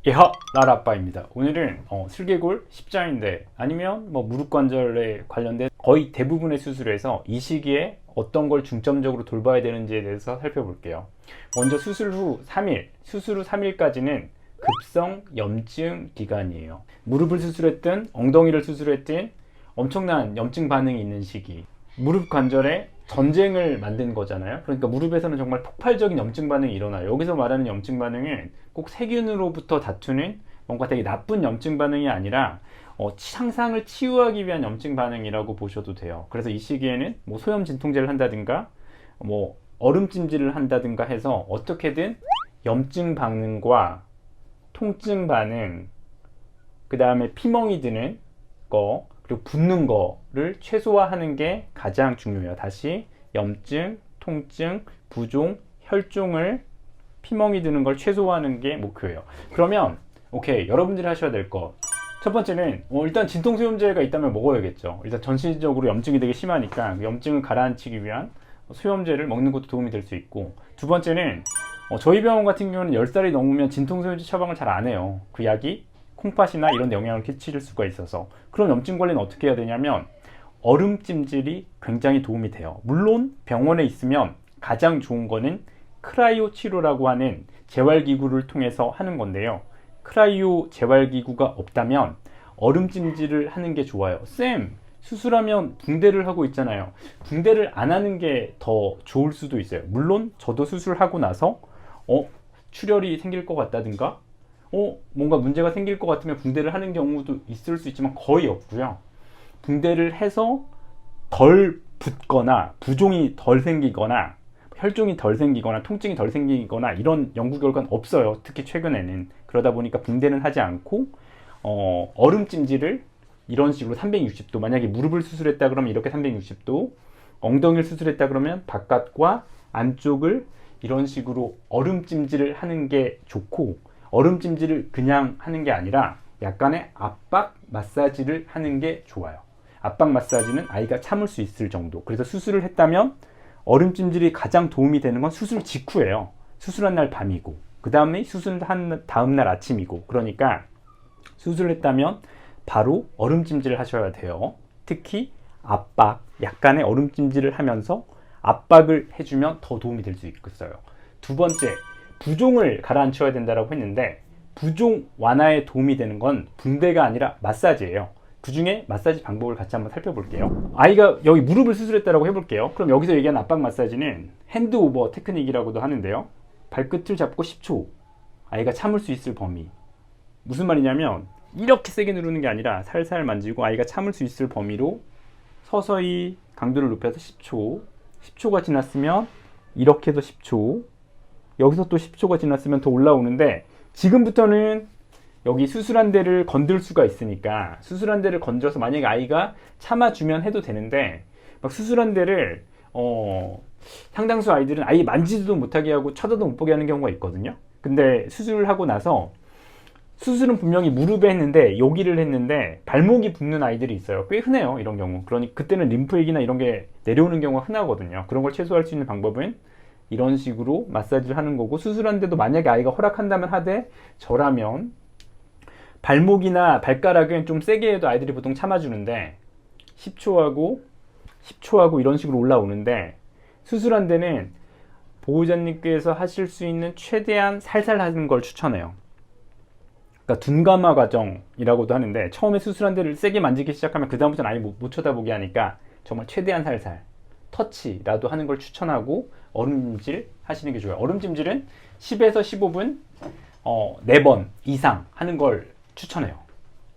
예하 나라아빠입니다. 오늘은 슬개골 십자인대 아니면 무릎 관절에 관련된 거의 대부분의 수술에서 이 시기에 어떤 걸 중점적으로 돌봐야 되는지에 대해서 살펴볼게요. 먼저 수술 후 3일, 수술 후 3일까지는 급성 염증 기간이에요. 무릎을 수술했든 엉덩이를 수술했든 엄청난 염증 반응이 있는 시기. 무릎 관절에 전쟁을 만든 거잖아요. 그러니까 무릎에서는 정말 폭발적인 염증 반응이 일어나요. 여기서 말하는 염증 반응은 꼭 세균으로부터 다투는 뭔가 되게 나쁜 염증 반응이 아니라 상상을 치유하기 위한 염증 반응이라고 보셔도 돼요. 그래서 이 시기에는 소염 진통제를 한다든가 얼음찜질을 한다든가 해서 어떻게든 염증 반응과 통증 반응, 그 다음에 피멍이 드는 거, 그리고 붓는 거를 최소화하는 게 가장 중요해요. 다시 염증, 통증, 부종, 혈종을 피멍이 드는 걸 최소화하는 게 목표예요. 그러면 오케이, 여러분들이 하셔야 될 거 첫 번째는 일단 진통소염제가 있다면 먹어야겠죠. 일단 전신적으로 염증이 되게 심하니까 염증을 가라앉히기 위한 소염제를 먹는 것도 도움이 될 수 있고, 두 번째는 저희 병원 같은 경우는 10살이 넘으면 진통소염제 처방을 잘 안 해요. 그 약이 콩팥이나 이런 데 영향을 끼칠 수가 있어서. 그럼 염증 관리는 어떻게 해야 되냐면 얼음찜질이 굉장히 도움이 돼요. 물론 병원에 있으면 가장 좋은 거는 크라이오 치료라고 하는 재활기구를 통해서 하는 건데요. 크라이오 재활기구가 없다면 얼음찜질을 하는 게 좋아요. 쌤, 수술하면 붕대를 하고 있잖아요. 붕대를 안 하는 게 더 좋을 수도 있어요. 물론 저도 수술하고 나서 출혈이 생길 것 같다든가 뭔가 문제가 생길 것 같으면 붕대를 하는 경우도 있을 수 있지만 거의 없고요. 붕대를 해서 덜 붓거나 부종이 덜 생기거나 혈종이 덜 생기거나 통증이 덜 생기거나 이런 연구 결과는 없어요. 특히 최근에는. 그러다 보니까 붕대는 하지 않고 얼음찜질을 이런 식으로 360도, 만약에 무릎을 수술했다 그러면 이렇게 360도, 엉덩이를 수술했다 그러면 바깥과 안쪽을 이런 식으로 얼음찜질을 하는 게 좋고, 얼음찜질을 그냥 하는 게 아니라 약간의 압박 마사지를 하는 게 좋아요. 압박 마사지는 아이가 참을 수 있을 정도. 그래서 수술을 했다면 얼음찜질이 가장 도움이 되는 건 수술 직후예요. 수술한 날 밤이고, 그 다음에 수술한 다음 날 아침이고. 그러니까 수술을 했다면 바로 얼음찜질을 하셔야 돼요. 특히 압박, 약간의 얼음찜질을 하면서 압박을 해주면 더 도움이 될 수 있겠어요. 두 번째, 부종을 가라앉혀야 된다고 했는데, 부종 완화에 도움이 되는 건 붕대가 아니라 마사지예요. 그 중에 마사지 방법을 같이 한번 살펴볼게요. 아이가 여기 무릎을 수술했다고 해볼게요. 그럼 여기서 얘기하는 압박 마사지는 핸드 오버 테크닉이라고도 하는데요. 발끝을 잡고 10초, 아이가 참을 수 있을 범위. 무슨 말이냐면 이렇게 세게 누르는 게 아니라 살살 만지고 아이가 참을 수 있을 범위로 서서히 강도를 높여서 10초, 10초가 지났으면 이렇게 해서 10초, 여기서 또 10초가 지났으면 더 올라오는데, 지금부터는 여기 수술한 데를 건들 수가 있으니까 수술한 데를 건져서 만약에 아이가 참아주면 해도 되는데, 막 수술한 데를 상당수 아이들은 아예 만지지도 못하게 하고 쳐다도 못 보게 하는 경우가 있거든요. 근데 수술을 하고 나서 수술은 분명히 무릎에 했는데 여기를 했는데 발목이 붓는 아이들이 있어요. 꽤 흔해요, 이런 경우. 그러니 그때는 림프액이나 이런 게 내려오는 경우가 흔하거든요. 그런 걸 최소화할 수 있는 방법은 이런 식으로 마사지를 하는 거고, 수술한데도 만약에 아이가 허락한다면 하되, 저라면 발목이나 발가락은 좀 세게 해도 아이들이 보통 참아주는데 10초하고 이런 식으로 올라오는데, 수술한 데는 보호자님께서 하실 수 있는 최대한 살살 하는 걸 추천해요. 그러니까 둔감화 과정이라고도 하는데, 처음에 수술한 데를 세게 만지기 시작하면 그 다음부터는 아예 못 쳐다보게 하니까 정말 최대한 살살 터치라도 하는 걸 추천하고 얼음찜질 하시는 게 좋아요. 얼음찜질은 10에서 15분 4번 이상 하는 걸 추천해요.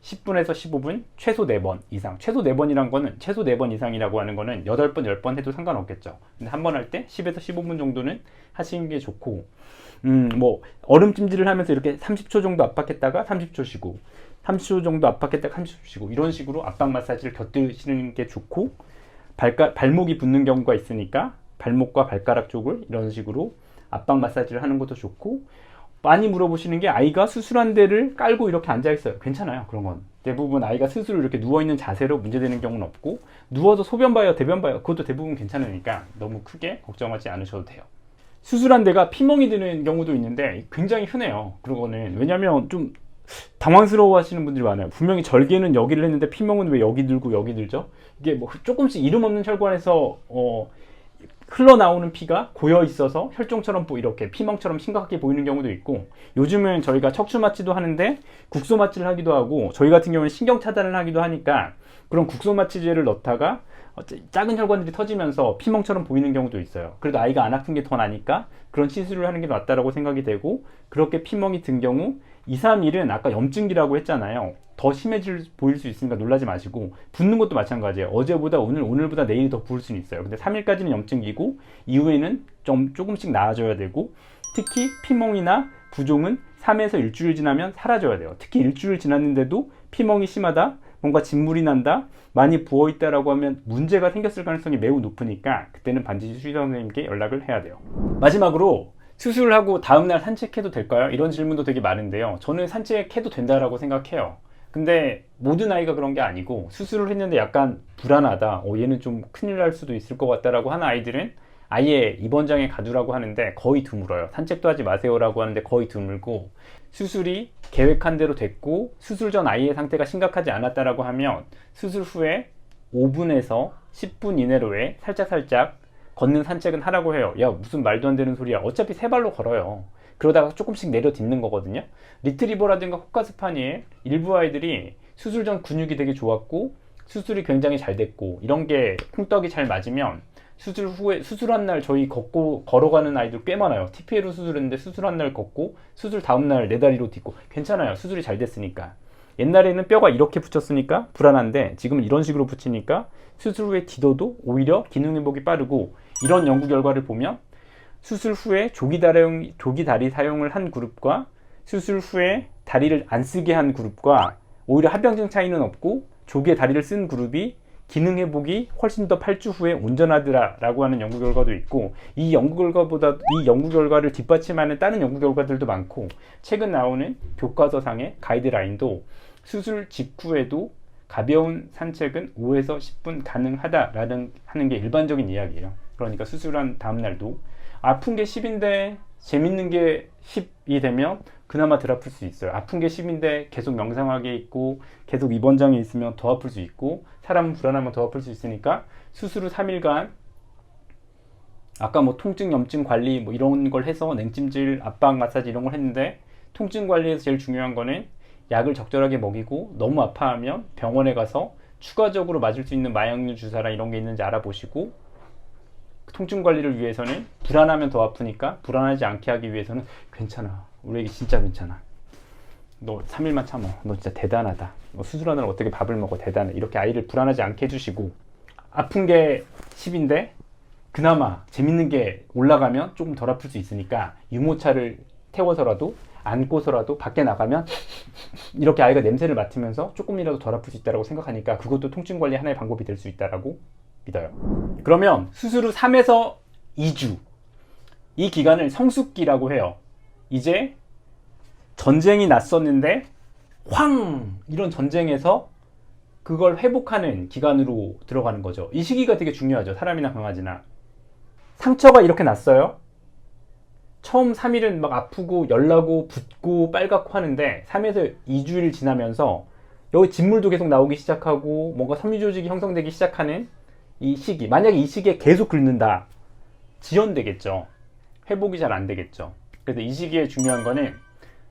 10분에서 15분 최소 4번 이상. 최소 4번이란 거는, 최소 4번 이상이라고 하는 거는 8번, 10번 해도 상관없겠죠. 근데 한 번 할 때 10에서 15분 정도는 하시는 게 좋고, 얼음찜질을 하면서 이렇게 30초 정도 압박했다가 30초 쉬고, 30초 정도 압박했다가 30초 쉬고, 이런 식으로 압박 마사지를 곁들이시는 게 좋고, 발목이 붓는 경우가 있으니까 발목과 발가락 쪽을 이런 식으로 압박 마사지를 하는 것도 좋고, 많이 물어보시는 게 아이가 수술한 데를 깔고 이렇게 앉아있어요. 괜찮아요, 그런 건. 대부분 아이가 스스로 이렇게 누워있는 자세로 문제되는 경우는 없고, 누워서 소변 봐요, 대변 봐요, 그것도 대부분 괜찮으니까 너무 크게 걱정하지 않으셔도 돼요. 수술한 데가 피멍이 드는 경우도 있는데 굉장히 흔해요. 그거는 왜냐면 좀 당황스러워 하시는 분들이 많아요. 분명히 절개는 여기를 했는데 피멍은 왜 여기 들고 여기 들죠? 이게 뭐 조금씩 이름 없는 혈관에서 흘러나오는 피가 고여 있어서 혈종처럼 이렇게 피멍처럼 심각하게 보이는 경우도 있고, 요즘은 저희가 척추 마취도 하는데 국소 마취를 하기도 하고, 저희 같은 경우는 신경 차단을 하기도 하니까 그런 국소 마취제를 넣다가 작은 혈관들이 터지면서 피멍처럼 보이는 경우도 있어요. 그래도 아이가 안 아픈 게 더 나니까 그런 시술을 하는 게 낫다라고 생각이 되고, 그렇게 피멍이 든 경우 2, 3일은 아까 염증기라고 했잖아요. 더 심해질 보일 수 있으니까 놀라지 마시고, 붓는 것도 마찬가지예요. 어제보다 오늘보다 내일이 더 부을 수는 있어요. 근데 3일까지는 염증기고 이후에는 조금씩 나아져야 되고, 특히 피멍이나 부종은 3에서 일주일 지나면 사라져야 돼요. 특히 일주일 지났는데도 피멍이 심하다, 뭔가 진물이 난다, 많이 부어있다라고 하면 문제가 생겼을 가능성이 매우 높으니까 그때는 반드시 수의사 선생님께 연락을 해야 돼요. 마지막으로 수술을 하고 다음날 산책해도 될까요? 이런 질문도 되게 많은데요. 저는 산책해도 된다라고 생각해요. 근데 모든 아이가 그런 게 아니고, 수술을 했는데 약간 불안하다, 얘는 좀 큰일 날 수도 있을 것 같다라고 하는 아이들은 아예 입원장에 가두라고 하는데 거의 드물어요. 산책도 하지 마세요라고 하는데 거의 드물고, 수술이 계획한 대로 됐고 수술 전 아이의 상태가 심각하지 않았다라고 하면 수술 후에 5분에서 10분 이내로에 살짝 걷는 산책은 하라고 해요. 야, 무슨 말도 안 되는 소리야. 어차피 세 발로 걸어요. 그러다가 조금씩 내려 딛는 거거든요. 리트리버라든가 호카스파니엘 일부 아이들이 수술 전 근육이 되게 좋았고 수술이 굉장히 잘 됐고, 이런 게 콩떡이 잘 맞으면 수술 후에, 수술한 날 저희 걸어가는 아이들 꽤 많아요. TPA로 수술했는데 수술한 날 걷고 수술 다음날 네 다리로 딛고 괜찮아요. 수술이 잘 됐으니까. 옛날에는 뼈가 이렇게 붙였으니까 불안한데 지금은 이런 식으로 붙이니까 수술 후에 딛어도 오히려 기능 회복이 빠르고, 이런 연구 결과를 보면 수술 후에 조기 다리 사용을 한 그룹과 수술 후에 다리를 안 쓰게 한 그룹과 오히려 합병증 차이는 없고 조기에 다리를 쓴 그룹이 기능 회복이 훨씬 더 8주 후에 온전하더라라고 하는 연구 결과도 있고, 이 연구 결과를 뒷받침하는 다른 연구 결과들도 많고, 최근 나오는 교과서상의 가이드라인도 수술 직후에도 가벼운 산책은 5에서 10분 가능하다라는 하는 게 일반적인 이야기예요. 그러니까 수술한 다음날도 아픈 게 10인데 재밌는 게 10이 되면 그나마 덜 아플 수 있어요. 아픈 게 10인데 계속 명상하게 있고 계속 입원장에 있으면 더 아플 수 있고, 사람은 불안하면 더 아플 수 있으니까 수술 후 3일간 아까 뭐 통증, 염증 관리 뭐 이런 걸 해서 냉찜질, 압박 마사지 이런 걸 했는데, 통증 관리에서 제일 중요한 거는 약을 적절하게 먹이고, 너무 아파하면 병원에 가서 추가적으로 맞을 수 있는 마약류 주사나 이런 게 있는지 알아보시고, 통증 관리를 위해서는 불안하면 더 아프니까 불안하지 않게 하기 위해서는 괜찮아, 우리 애기 진짜 괜찮아, 너 3일만 참어, 너 진짜 대단하다, 너 수술하느라 어떻게 밥을 먹어, 대단해, 이렇게 아이를 불안하지 않게 해주시고, 아픈 게 10인데 그나마 재밌는 게 올라가면 조금 덜 아플 수 있으니까 유모차를 태워서라도 안고서라도 밖에 나가면 이렇게 아이가 냄새를 맡으면서 조금이라도 덜 아플 수 있다고 생각하니까 그것도 통증 관리 하나의 방법이 될 수 있다고 믿어요. 그러면 수술 후 3에서 2주, 이 기간을 성숙기라고 해요. 이제 전쟁이 났었는데 이런 전쟁에서 그걸 회복하는 기간으로 들어가는 거죠. 이 시기가 되게 중요하죠. 사람이나 강아지나. 상처가 이렇게 났어요. 처음 3일은 막 아프고 열나고 붓고 빨갛고 하는데 3에서 2주일 지나면서 여기 진물도 계속 나오기 시작하고 뭔가 섬유조직이 형성되기 시작하는 이 시기, 만약에 이 시기에 계속 긁는다, 지연되겠죠. 회복이 잘 안 되겠죠. 그래서 이 시기에 중요한 거는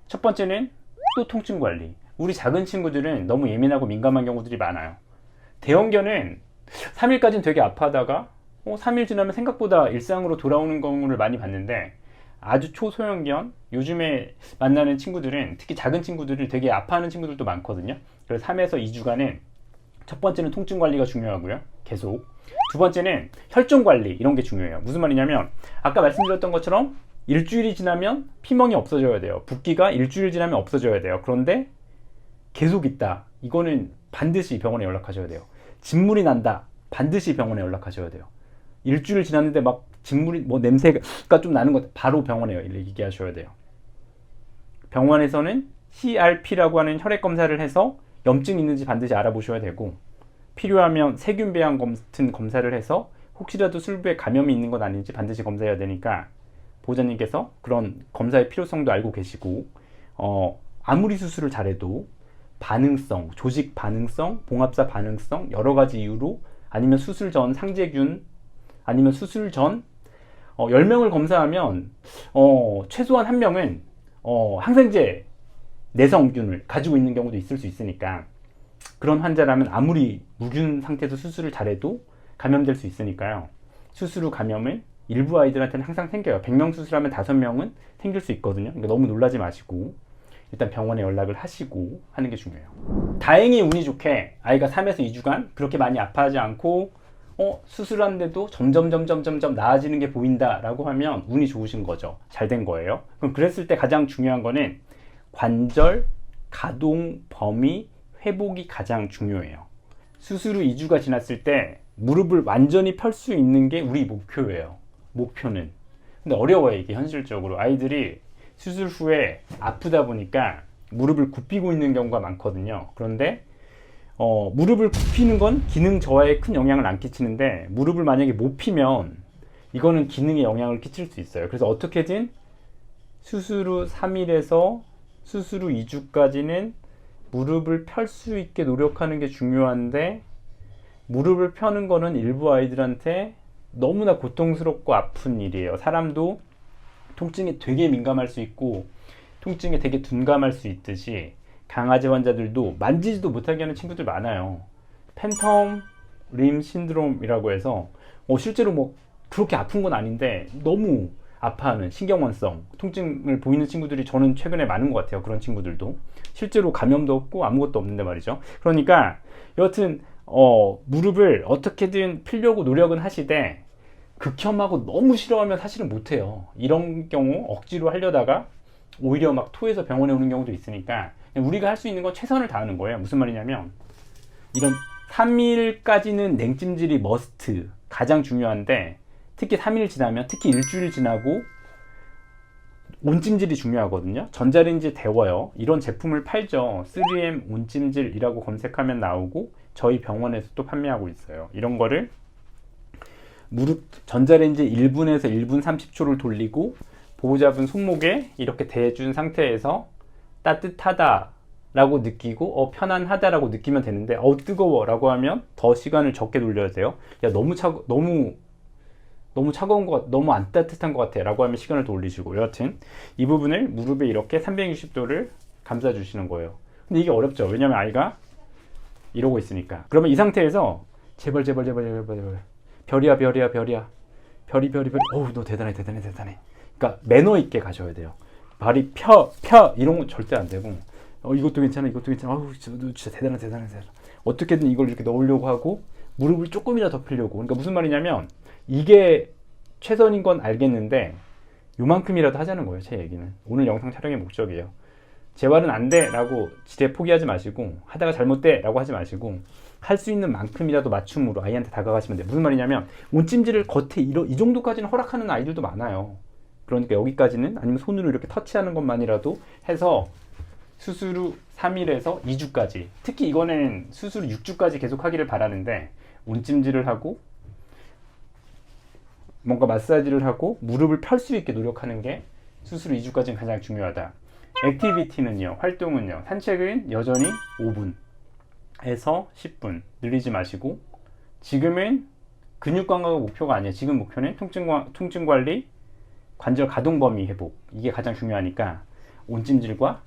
첫 번째는 또 통증 관리. 우리 작은 친구들은 너무 예민하고 민감한 경우들이 많아요. 대형견은 3일까지는 되게 아파하다가 3일 지나면 생각보다 일상으로 돌아오는 경우를 많이 봤는데, 아주 초소형견, 요즘에 만나는 친구들은, 특히 작은 친구들을 되게 아파하는 친구들도 많거든요. 그래서 3에서 2주간은 첫 번째는 통증 관리가 중요하고요. 계속. 두 번째는 혈종 관리, 이런 게 중요해요. 무슨 말이냐면 아까 말씀드렸던 것처럼 일주일이 지나면 피멍이 없어져야 돼요. 붓기가 일주일 지나면 없어져야 돼요. 그런데 계속 있다, 이거는 반드시 병원에 연락하셔야 돼요. 진물이 난다, 반드시 병원에 연락하셔야 돼요. 일주일 지났는데 막 진물이 뭐 냄새가 좀 나는 것, 바로 병원에 얘기하셔야 돼요. 병원에서는 CRP라고 하는 혈액 검사를 해서 염증이 있는지 반드시 알아보셔야 되고, 필요하면 세균 배양 같은 검사를 해서 혹시라도 술부에 감염이 있는 건 아닌지 반드시 검사해야 되니까 보호자님께서 그런 검사의 필요성도 알고 계시고 아무리 수술을 잘해도 반응성, 조직 반응성, 봉합사 반응성 여러 가지 이유로 아니면 수술 전 상재균 아니면 수술 전 10명을 검사하면 최소한 1명은 항생제 내성균을 가지고 있는 경우도 있을 수 있으니까 그런 환자라면 아무리 무균 상태에서 수술을 잘해도 감염될 수 있으니까요. 수술 후 감염은 일부 아이들한테는 항상 생겨요. 100명 수술하면 5명은 생길 수 있거든요. 그러니까 너무 놀라지 마시고 일단 병원에 연락을 하시고 하는 게 중요해요. 다행히 운이 좋게 아이가 3에서 2주간 그렇게 많이 아파하지 않고 수술하는데도 점점 나아지는 게 보인다 라고 하면 운이 좋으신 거죠. 잘 된 거예요. 그럼 그랬을 때 가장 중요한 거는 관절, 가동, 범위, 회복이 가장 중요해요. 수술 후 2주가 지났을 때 무릎을 완전히 펼 수 있는 게 우리 목표예요. 목표는. 근데 어려워요, 이게 현실적으로. 아이들이 수술 후에 아프다 보니까 무릎을 굽히고 있는 경우가 많거든요. 그런데 무릎을 굽히는 건 기능 저하에 큰 영향을 안 끼치는데 무릎을 만약에 못 피면 이거는 기능에 영향을 끼칠 수 있어요. 그래서 어떻게든 수술 후 3일에서 수술 후 2주까지는 무릎을 펼 수 있게 노력하는 게 중요한데 무릎을 펴는 거는 일부 아이들한테 너무나 고통스럽고 아픈 일이에요. 사람도 통증에 되게 민감할 수 있고 통증에 되게 둔감할 수 있듯이 강아지 환자들도 만지지도 못하게 하는 친구들 많아요. 팬텀 림 신드롬이라고 해서 실제로 뭐 그렇게 아픈 건 아닌데 너무 아파하는 신경원성 통증을 보이는 친구들이 저는 최근에 많은 것 같아요. 그런 친구들도 실제로 감염도 없고 아무것도 없는데 말이죠. 그러니까 여하튼 무릎을 어떻게든 피려고 노력은 하시되 극혐하고 너무 싫어하면 사실은 못해요. 이런 경우 억지로 하려다가 오히려 막 토해서 병원에 오는 경우도 있으니까 우리가 할 수 있는 건 최선을 다하는 거예요. 무슨 말이냐면 이런 3일까지는 냉찜질이 머스트 가장 중요한데 특히 3일 지나면 특히 일주일 지나고 온찜질이 중요하거든요. 전자레인지에 데워요. 이런 제품을 팔죠. 3M 온찜질이라고 검색하면 나오고 저희 병원에서 또 판매하고 있어요. 이런 거를 무릎 전자레인지 1분에서 1분 30초를 돌리고 보호자분 손목에 이렇게 대준 상태에서 따뜻하다 라고 느끼고 편안하다 라고 느끼면 되는데 뜨거워 라고 하면 더 시간을 적게 돌려야 돼요. 야 너무 차가운 것 같아, 너무 안 따뜻한 것 같아 라고 하면 시간을 더 올리시고 여하튼 이 부분을 무릎에 이렇게 360도를 감싸 주시는 거예요. 근데 이게 어렵죠. 왜냐면 아이가 이러고 있으니까. 그러면 이 상태에서 제발 별이야 별이 어우 너 대단해. 그러니까 매너 있게 가셔야 돼요. 발이 펴 이런 건 절대 안 되고 이것도 괜찮아 아우 진짜 대단해. 어떻게든 이걸 이렇게 넣으려고 하고 무릎을 조금이라도 더 펴려고. 그러니까 무슨 말이냐면 이게 최선인 건 알겠는데 요만큼이라도 하자는 거예요. 제 얘기는 오늘 영상 촬영의 목적이에요. 재활은 안 돼 라고 지레 포기하지 마시고 하다가 잘못돼 라고 하지 마시고 할 수 있는 만큼이라도 맞춤으로 아이한테 다가가시면 돼요. 무슨 말이냐면 온찜질을 겉에 이 정도까지는 허락하는 아이들도 많아요. 그러니까 여기까지는 아니면 손으로 이렇게 터치하는 것만이라도 해서 수술 후 3일에서 2주까지 특히 이거는 수술 후 6주까지 계속 하기를 바라는데 온찜질을 하고 뭔가 마사지를 하고 무릎을 펼 수 있게 노력하는 게 수술 후 2주까지는 가장 중요하다. 액티비티는요, 활동은요, 산책은 여전히 5분에서 10분 늘리지 마시고 지금은 근육 강화가 목표가 아니에요. 지금 목표는 통증 관리, 관절 가동 범위 회복 이게 가장 중요하니까 온찜질과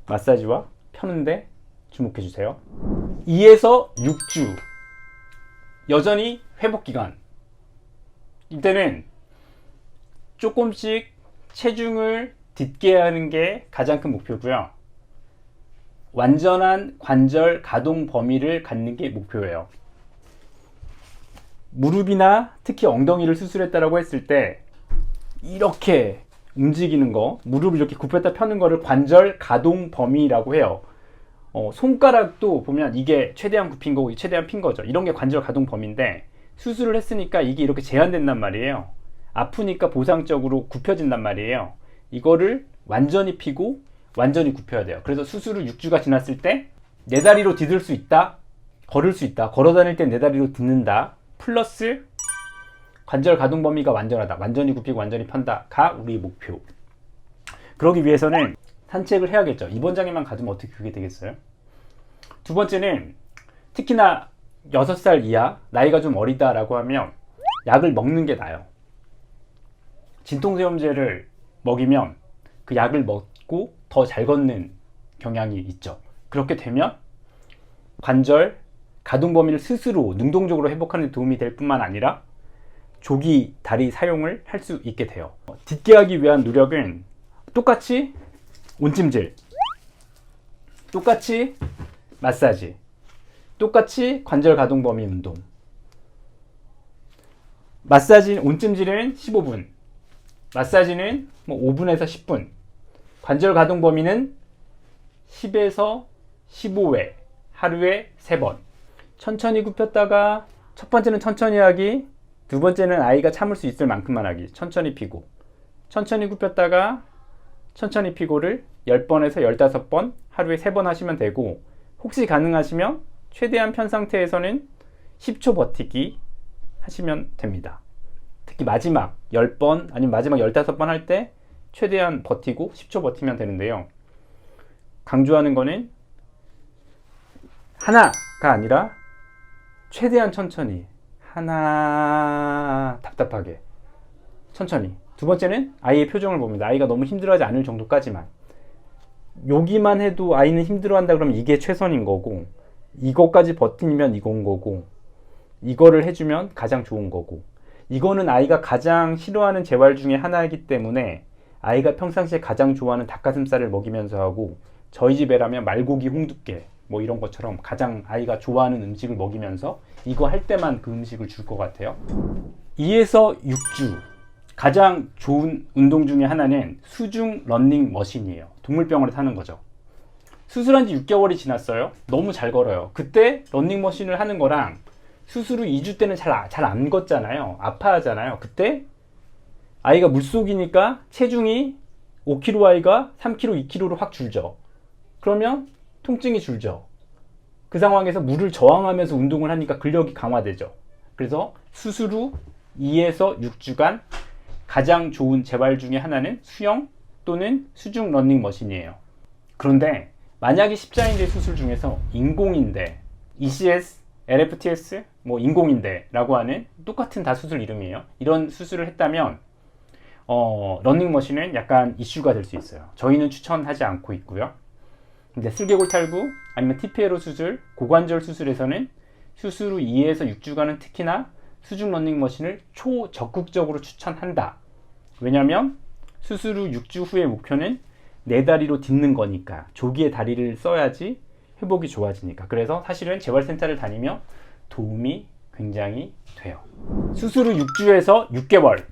마사지와 펴는데 주목해 주세요. 2에서 6주 여전히 회복 기간 이때는 조금씩 체중을 딛게 하는 게 가장 큰 목표고요. 완전한 관절 가동 범위를 갖는 게 목표예요. 무릎이나 특히 엉덩이를 수술했다라고 했을 때 이렇게 움직이는 거, 무릎을 이렇게 굽혔다 펴는 거를 관절 가동 범위라고 해요. 손가락도 보면 이게 최대한 굽힌 거고 최대한 핀 거죠. 이런 게 관절 가동 범위인데 수술을 했으니까 이게 이렇게 제한된단 말이에요. 아프니까 보상적으로 굽혀진단 말이에요. 이거를 완전히 피고 완전히 굽혀야 돼요. 그래서 수술 후 6주가 지났을 때 내 다리로 디딜 수 있다, 걸을 수 있다, 걸어 다닐 때 내 다리로 딛는다, 플러스 관절 가동 범위가 완전하다. 완전히 굽히고 완전히 편다가 우리 목표. 그러기 위해서는 산책을 해야겠죠. 입원장에만 가두면 어떻게 그게 되겠어요? 두 번째는 특히나 6살 이하, 나이가 좀 어리다라고 하면 약을 먹는 게 나아요. 진통소염제를 먹이면 그 약을 먹고 더 잘 걷는 경향이 있죠. 그렇게 되면 관절 가동 범위를 스스로 능동적으로 회복하는 데 도움이 될 뿐만 아니라 조기 다리 사용을 할 수 있게 돼요. 딛게 하기 위한 노력은 똑같이 온찜질, 똑같이 마사지, 똑같이 관절 가동 범위 운동. 마사지, 온찜질은 15분, 마사지는 5분에서 10분, 관절 가동 범위는 10에서 15회, 하루에 3번. 천천히 굽혔다가 첫 번째는 천천히 하기, 두 번째는 아이가 참을 수 있을 만큼만 하기. 천천히 피고, 천천히 굽혔다가 천천히 피고를 10번에서 15번, 하루에 3번 하시면 되고, 혹시 가능하시면 최대한 편 상태에서는 10초 버티기 하시면 됩니다. 특히 마지막 10번 아니면 마지막 15번 할 때 최대한 버티고 10초 버티면 되는데요. 강조하는 거는 하나가 아니라 최대한 천천히, 하나 답답하게 천천히. 두 번째는 아이의 표정을 봅니다. 아이가 너무 힘들어하지 않을 정도까지만. 여기만 해도 아이는 힘들어한다 그러면 이게 최선인 거고, 이거까지 버티면 이건 거고, 이거를 해주면 가장 좋은 거고, 이거는 아이가 가장 싫어하는 재활 중에 하나이기 때문에 아이가 평상시에 가장 좋아하는 닭가슴살을 먹이면서 하고, 저희 집에라면 말고기 홍두깨 뭐 이런 것처럼 가장 아이가 좋아하는 음식을 먹이면서 이거 할 때만 그 음식을 줄 것 같아요. 2에서 6주 가장 좋은 운동 중에 하나는 수중 러닝 머신이에요. 동물병원에 타는 거죠. 수술한 지 6개월이 지났어요. 너무 잘 걸어요. 그때 러닝머신을 하는 거랑 수술 후 2주 때는 잘 안 걷잖아요. 아파하잖아요. 그때 아이가 물속이니까 체중이 5kg 아이가 3kg, 2kg로 확 줄죠. 그러면 통증이 줄죠. 그 상황에서 물을 저항하면서 운동을 하니까 근력이 강화되죠. 그래서 수술 후 2에서 6주간 가장 좋은 재활 중에 하나는 수영 또는 수중 러닝머신이에요. 그런데 만약에 십자인대 수술 중에서 인공인대, ECS, LFTS, 인공인대라고 하는 똑같은 다 수술 이름이에요. 이런 수술을 했다면 러닝머신은 약간 이슈가 될 수 있어요. 저희는 추천하지 않고 있고요. 근데 슬개골 탈구 아니면 TPLO 수술, 고관절 수술에서는 수술 후 2에서 6주간은 특히나 수중 러닝머신을 초적극적으로 추천한다. 왜냐하면 수술 후 6주 후의 목표는 내 다리로 딛는 거니까, 조기에 다리를 써야지 회복이 좋아지니까. 그래서 사실은 재활센터를 다니며 도움이 굉장히 돼요. 수술 후 6주에서 6개월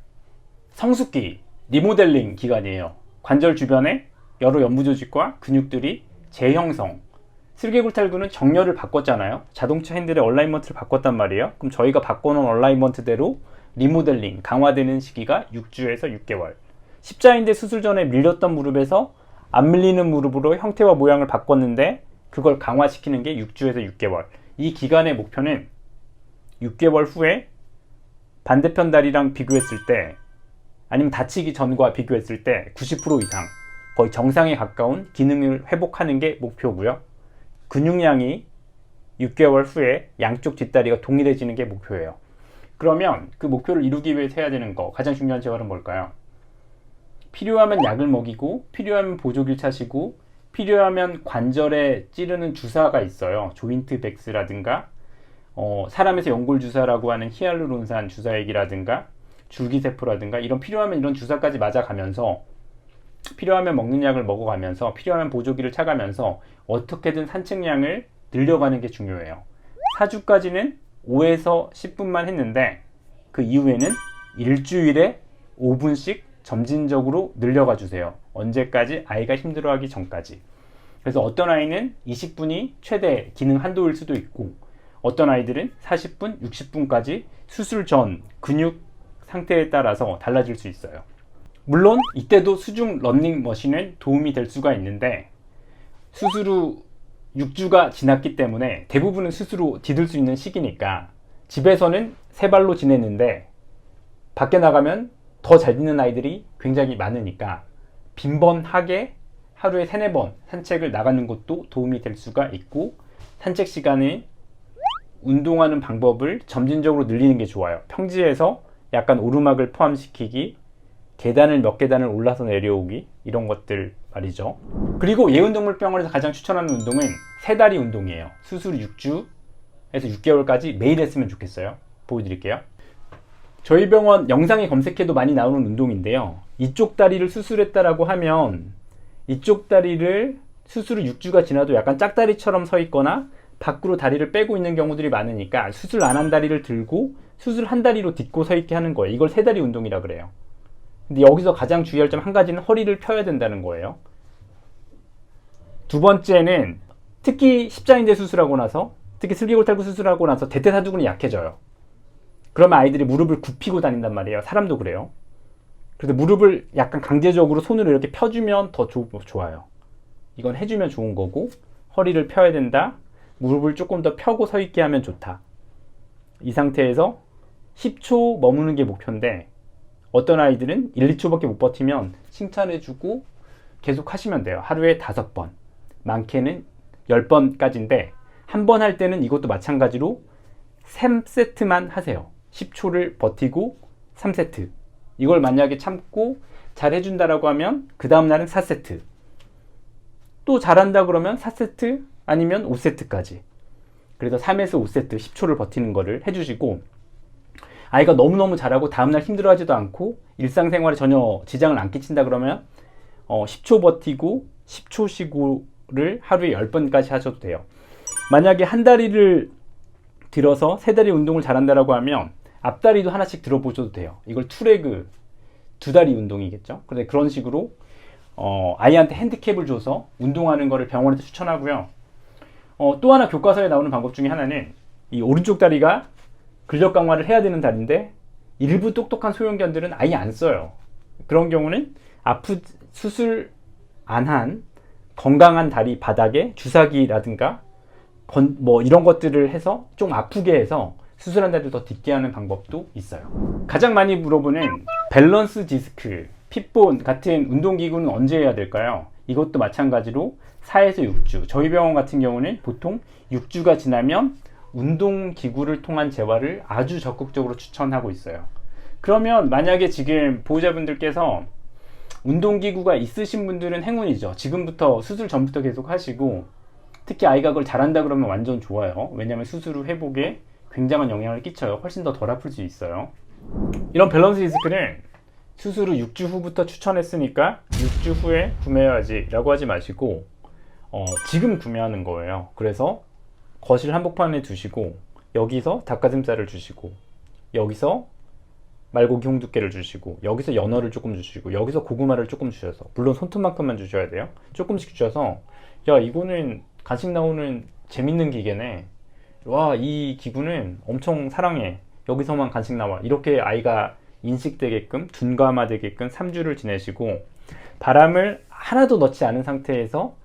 성숙기, 리모델링 기간이에요. 관절 주변에 여러 연부조직과 근육들이 재형성. 슬개골 탈구는 정렬을 바꿨잖아요. 자동차 핸들의 얼라이먼트를 바꿨단 말이에요. 그럼 저희가 바꿔놓은 얼라이먼트대로 리모델링, 강화되는 시기가 6주에서 6개월. 십자인대 수술 전에 밀렸던 무릎에서 안 밀리는 무릎으로 형태와 모양을 바꿨는데 그걸 강화시키는 게 6주에서 6개월. 이 기간의 목표는 6개월 후에 반대편 다리랑 비교했을 때, 아니면 다치기 전과 비교했을 때 90% 이상, 거의 정상에 가까운 기능을 회복하는 게 목표고요. 근육량이 6개월 후에 양쪽 뒷다리가 동일해지는 게 목표예요. 그러면 그 목표를 이루기 위해서 해야 되는 거, 가장 중요한 재활은 뭘까요? 필요하면 약을 먹이고, 필요하면 보조기를 차시고, 필요하면 관절에 찌르는 주사가 있어요. 조인트 백스라든가 사람에서 연골 주사라고 하는 히알루론산 주사액이라든가 줄기세포라든가, 이런 필요하면 이런 주사까지 맞아가면서, 필요하면 먹는 약을 먹어가면서, 필요하면 보조기를 차가면서 어떻게든 산책량을 늘려가는 게 중요해요. 4주까지는 5에서 10분만 했는데 그 이후에는 일주일에 5분씩 점진적으로 늘려가 주세요. 언제까지? 아이가 힘들어하기 전까지. 그래서 어떤 아이는 20분이 최대 기능 한도일 수도 있고, 어떤 아이들은 40분, 60분까지 수술 전 근육 상태에 따라서 달라질 수 있어요. 물론 이때도 수중 러닝머신은 도움이 될 수가 있는데, 수술 후 6주가 지났기 때문에 대부분은 스스로 디딜 수 있는 시기니까 집에서는 세 발로 지냈는데 밖에 나가면 더 잘 듣는 아이들이 굉장히 많으니까 빈번하게 하루에 3-4번 산책을 나가는 것도 도움이 될 수가 있고, 산책 시간에 운동하는 방법을 점진적으로 늘리는 게 좋아요. 평지에서 약간 오르막을 포함시키기, 계단을 몇 계단을 올라서 내려오기, 이런 것들 말이죠. 그리고 예은동물병원에서 가장 추천하는 운동은 세다리 운동이에요. 수술 6주에서 6개월까지 매일 했으면 좋겠어요. 보여드릴게요. 저희 병원 영상에 검색해도 많이 나오는 운동인데요, 이쪽 다리를 수술했다라고 하면 이쪽 다리를 수술 후 6주가 지나도 약간 짝다리처럼 서 있거나 밖으로 다리를 빼고 있는 경우들이 많으니까 수술 안 한 다리를 들고 수술 한 다리로 딛고 서 있게 하는 거예요. 이걸 세다리 운동이라 그래요. 근데 여기서 가장 주의할 점 한 가지는 허리를 펴야 된다는 거예요. 두 번째는 특히 십자인대 수술하고 나서, 특히 슬개골 탈구 수술하고 나서 대퇴사두근이 약해져요. 그러면 아이들이 무릎을 굽히고 다닌단 말이에요. 사람도 그래요. 그래서 무릎을 약간 강제적으로 손으로 이렇게 펴주면 더 좋아요. 이건 해주면 좋은 거고, 허리를 펴야 된다, 무릎을 조금 더 펴고 서 있게 하면 좋다. 이 상태에서 10초 머무는 게 목표인데, 어떤 아이들은 1-2초밖에 못 버티면 칭찬해주고 계속 하시면 돼요. 하루에 5번, 많게는 10번까지인데, 한 번 할 때는 이것도 마찬가지로 3세트만 하세요. 10초를 버티고 3세트. 이걸 만약에 참고 잘 해준다라고 하면 그 다음날은 4세트. 또 잘한다 그러면 4세트 아니면 5세트까지. 그래서 3에서 5세트 10초를 버티는 거를 해주시고, 아이가 너무너무 잘하고 다음날 힘들어하지도 않고 일상생활에 전혀 지장을 안 끼친다 그러면 10초 버티고 10초 쉬고를 하루에 10번까지 하셔도 돼요. 만약에 한 다리를 들어서 세 다리 운동을 잘한다라고 하면 앞다리도 하나씩 들어보셔도 돼요. 이걸 투레그, 두 다리 운동이겠죠. 근데 그런 식으로 아이한테 핸디캡을 줘서 운동하는 거를 병원에서 추천하고요. 또 하나 교과서에 나오는 방법 중에 하나는, 이 오른쪽 다리가 근력 강화를 해야 되는 다리인데 일부 똑똑한 소형견들은 아예 안 써요. 그런 경우는 수술 안 한 건강한 다리 바닥에 주사기라든가 뭐 이런 것들을 해서 좀 아프게 해서 수술한 다리를 더 딛게 하는 방법도 있어요. 가장 많이 물어보는 밸런스 디스크, 핏본 같은 운동기구는 언제 해야 될까요? 이것도 마찬가지로 4에서 6주. 저희 병원 같은 경우는 보통 6주가 지나면 운동기구를 통한 재활을 아주 적극적으로 추천하고 있어요. 그러면 만약에 지금 보호자분들께서 운동기구가 있으신 분들은 행운이죠. 지금부터, 수술 전부터 계속 하시고, 특히 아이가 그걸 잘한다 그러면 완전 좋아요. 왜냐하면 수술 후 회복에 굉장한 영향을 끼쳐요. 훨씬 더 덜 아플 수 있어요. 이런 밸런스 디스크는 수술 후 6주 후부터 추천했으니까 6주 후에 구매해야지 라고 하지 마시고 지금 구매하는 거예요. 그래서 거실 한복판에 두시고, 여기서 닭가슴살을 주시고, 여기서 말고기 홍두깨를 주시고, 여기서 연어를 조금 주시고, 여기서 고구마를 조금 주셔서, 물론 손톱만큼만 주셔야 돼요. 조금씩 주셔서, 야, 이거는 간식 나오는 재밌는 기계네, 와, 이 기구는 엄청 사랑해, 여기서만 간식 나와, 이렇게 아이가 인식되게끔, 둔감화되게끔 3주를 지내시고, 바람을 하나도 넣지 않은 상태에서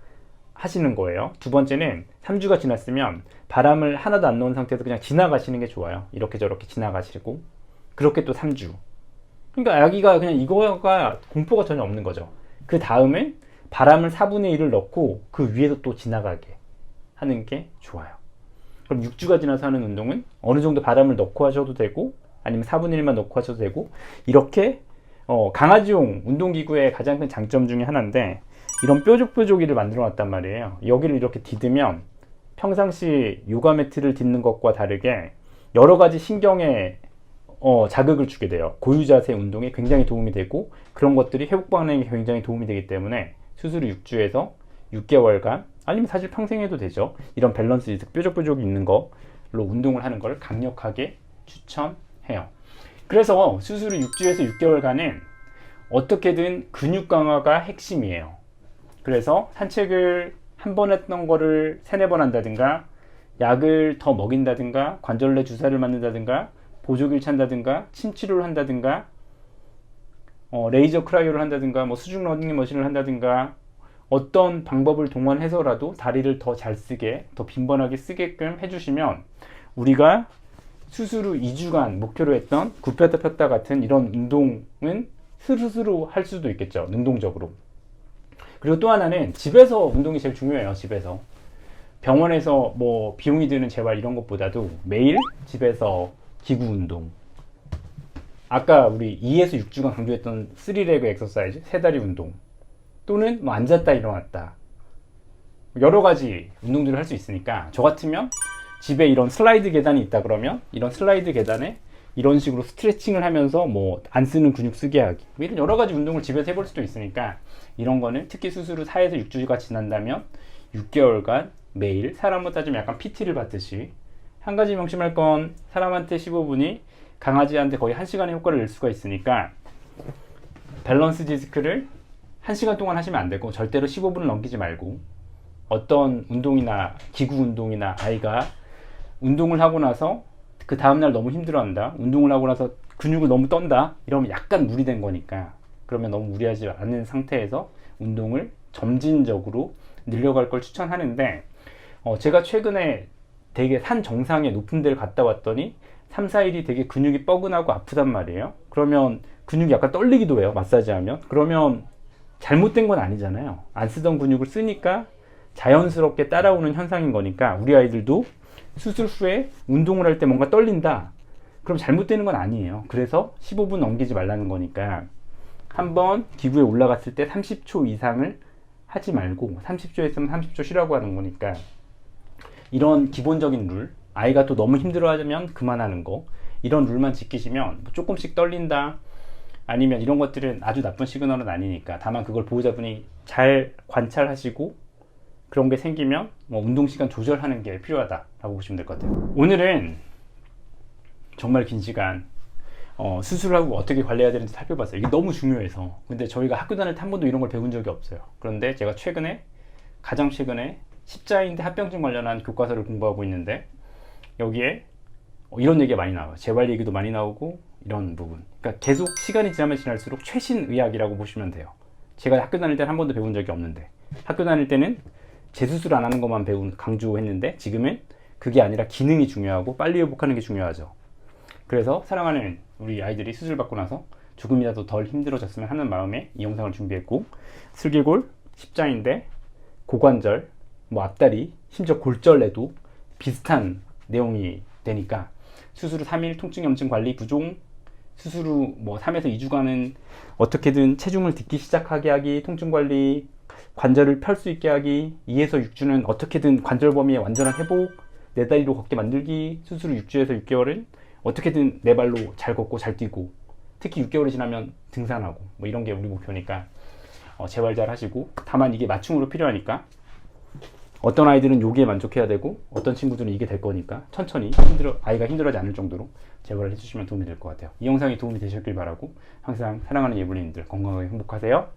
하시는 거예요. 두 번째는 3주가 지났으면 바람을 하나도 안 넣은 상태에서 그냥 지나가시는 게 좋아요. 이렇게 저렇게 지나가시고, 그렇게 또 3주. 그러니까 아기가 그냥 이거가 공포가 전혀 없는 거죠. 그 다음에 바람을 4분의 1을 넣고 그 위에서 또 지나가게 하는 게 좋아요. 그럼 6주가 지나서 하는 운동은 어느 정도 바람을 넣고 하셔도 되고, 아니면 4분의 1만 넣고 하셔도 되고, 이렇게 강아지용 운동기구의 가장 큰 장점 중에 하나인데, 이런 뾰족뾰족이를 만들어 놨단 말이에요. 여기를 이렇게 디디면 평상시 요가 매트를 딛는 것과 다르게 여러 가지 신경에 자극을 주게 돼요. 고유 자세 운동에 굉장히 도움이 되고, 그런 것들이 회복 반응에 굉장히 도움이 되기 때문에 수술 후 6주에서 6개월간, 아니면 사실 평생 해도 되죠. 이런 밸런스 디스크 뾰족뾰족이 있는 걸로 운동을 하는 걸 강력하게 추천해요. 그래서 수술 후 6주에서 6개월간은 어떻게든 근육 강화가 핵심이에요. 그래서 산책을 한 번 했던 거를 3-4번 한다든가, 약을 더 먹인다든가, 관절내 주사를 맞는다든가, 보조기를 찬다든가, 침치료를 한다든가, 레이저 크라이오를 한다든가, 뭐 수중 러닝머신을 한다든가, 어떤 방법을 동원해서라도 다리를 더 잘 쓰게, 더 빈번하게 쓰게끔 해주시면 우리가 수술 후 2주간 목표로 했던 굽혔다 폈다 같은 이런 운동은 스스로 할 수도 있겠죠. 능동적으로. 그리고 또 하나는 집에서 운동이 제일 중요해요. 집에서. 병원에서 뭐 비용이 드는 재활 이런 것보다도 매일 집에서 기구 운동. 아까 우리 2에서 6주간 강조했던 3레그 엑서사이즈, 세 다리 운동. 또는 뭐 앉았다 일어났다. 여러 가지 운동들을 할 수 있으니까 저 같으면 집에 이런 슬라이드 계단이 있다 그러면 이런 슬라이드 계단에 이런 식으로 스트레칭을 하면서 뭐 안 쓰는 근육 쓰게 하기 뭐 이런 여러 가지 운동을 집에서 해볼 수도 있으니까 이런 거는 특히 수술 후 4에서 6주가 지난다면 6개월간 매일 사람으로 따지면 약간 PT를 받듯이 한 가지 명심할 건 사람한테 15분이 강아지한테 거의 1시간의 효과를 낼 수가 있으니까 밸런스 디스크를 1시간 동안 하시면 안 되고 절대로 15분을 넘기지 말고 어떤 운동이나 기구 운동이나 아이가 운동을 하고 나서 그 다음날 너무 힘들어한다. 운동을 하고 나서 근육을 너무 떤다. 이러면 약간 무리된 거니까 그러면 너무 무리하지 않은 상태에서 운동을 점진적으로 늘려갈 걸 추천하는데 제가 최근에 되게 산 정상에 높은 데를 갔다 왔더니 3, 4일이 되게 근육이 뻐근하고 아프단 말이에요. 그러면 근육이 약간 떨리기도 해요. 마사지하면. 그러면 잘못된 건 아니잖아요. 안 쓰던 근육을 쓰니까 자연스럽게 따라오는 현상인 거니까 우리 아이들도 수술 후에 운동을 할 때 뭔가 떨린다. 그럼 잘못되는 건 아니에요. 그래서 15분 넘기지 말라는 거니까 한번 기구에 올라갔을 때 30초 이상을 하지 말고 30초 했으면 30초 쉬라고 하는 거니까 이런 기본적인 룰, 아이가 또 너무 힘들어하면 그만하는 거 이런 룰만 지키시면 조금씩 떨린다 아니면 이런 것들은 아주 나쁜 시그널은 아니니까 다만 그걸 보호자분이 잘 관찰하시고 그런 게 생기면 뭐 운동 시간 조절하는 게 필요하다라고 보시면 될 것 같아요. 오늘은 정말 긴 시간 수술하고 어떻게 관리해야 되는지 살펴봤어요. 이게 너무 중요해서. 근데 저희가 학교 다닐 때 한 번도 이런 걸 배운 적이 없어요. 그런데 제가 가장 최근에 십자인대 합병증 관련한 교과서를 공부하고 있는데 여기에 이런 얘기가 많이 나와요. 재활 얘기도 많이 나오고 이런 부분. 그러니까 계속 시간이 지나면 지날수록 최신 의학이라고 보시면 돼요. 제가 학교 다닐 때는 한 번도 배운 적이 없는데 학교 다닐 때는 재수술 안 하는 것만 강조했는데 지금은 그게 아니라 기능이 중요하고 빨리 회복하는 게 중요하죠. 그래서 사랑하는 우리 아이들이 수술 받고 나서 조금이라도 덜 힘들어졌으면 하는 마음에 이 영상을 준비했고 슬개골, 십자인대, 고관절, 뭐 앞다리, 심지어 골절에도 비슷한 내용이 되니까 수술 후 3일 통증 염증 관리 부종, 수술 후 뭐 3에서 2주간은 어떻게든 체중을 딛기 시작하게 하기, 통증 관리, 관절을 펼 수 있게 하기, 2에서 6주는 어떻게든 관절 범위의 완전한 회복, 네 다리로 걷게 만들기, 수술 후 6주에서 6개월은 어떻게든 네 발로 잘 걷고 잘 뛰고, 특히 6개월이 지나면 등산하고 뭐 이런 게 우리 목표니까 재활 잘 하시고, 다만 이게 맞춤으로 필요하니까 어떤 아이들은 여기에 만족해야 되고 어떤 친구들은 이게 될 거니까 천천히 아이가 힘들어하지 않을 정도로 재활을 해주시면 도움이 될 것 같아요. 이 영상이 도움이 되셨길 바라고 항상 사랑하는 예불님들 건강하게 행복하세요.